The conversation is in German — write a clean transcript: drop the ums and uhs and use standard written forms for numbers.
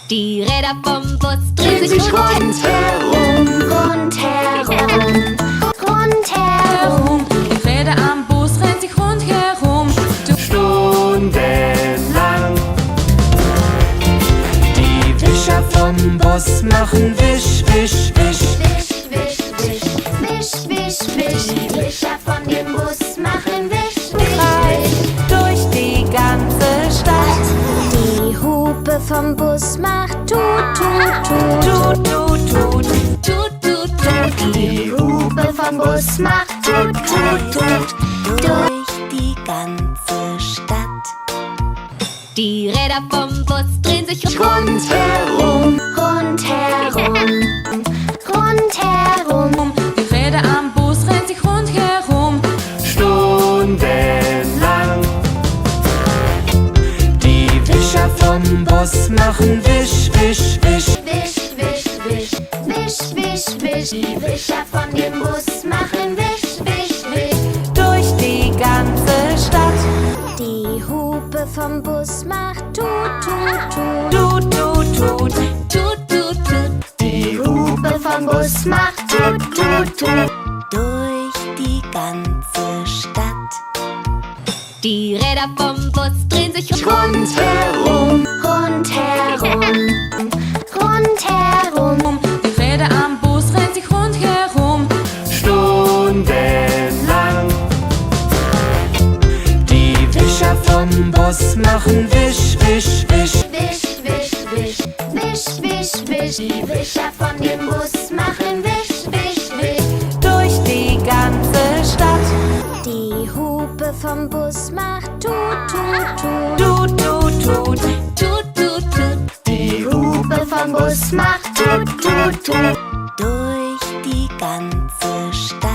Die Räder vom Bus drehen sich rundherum, rundherum, rundherum. Die Räder am Bus drehen sich rundherum. Stundenlang. Die Wischer vom Bus machen wisch, wisch, wisch. Wisch, wisch, wisch, wisch, wisch, wisch. Die Wischer von dem Bus machen wisch, wisch, wisch. Durch die ganze Stadt. Die Hupe vom Bus macht tut, tut, tut. Tut, tut, tut. Tut, tut, tut. Die Hupe vom Bus macht tut, tut, tut. Durch die ganze Stadt. Die Räder vom Bus drehen sich Rundherum, Rundherum, rundherum. Die Räder am Bus drehen sich rundherum. stundenlang. Die Wischer vom Bus machen wisch, wisch, wisch. Wisch, wisch, wisch, wisch, wisch, wisch. Die Wischer von dem Bus machen wisch, wisch, wisch. Durch die ganze Stadt. Die Hupe vom Bus macht tut, tut, tut. Tut, tut, tut. Tut, tut, tut. Die Hupe vom Bus macht tut, tut, tut. Durch die ganze Stadt. Die Räder vom Bus drehen sich Rundherum, Rundherum, rundherum. Die Räder am Bus drehen sich rundherum. stundenlang. Die Wischer vom Bus machen wisch, wisch, wisch. Wisch, wisch, wisch, wisch, wisch, wisch. Die Wischer von dem Bus machen wisch, wisch, wisch. Durch die ganze Stadt. Die Hupe vom Bus macht tut, tut, tut. Tut, tut, tut. Tut, tut, tut. Die Hupe vom Bus macht tut, tut, tut. Durch die ganze Stadt.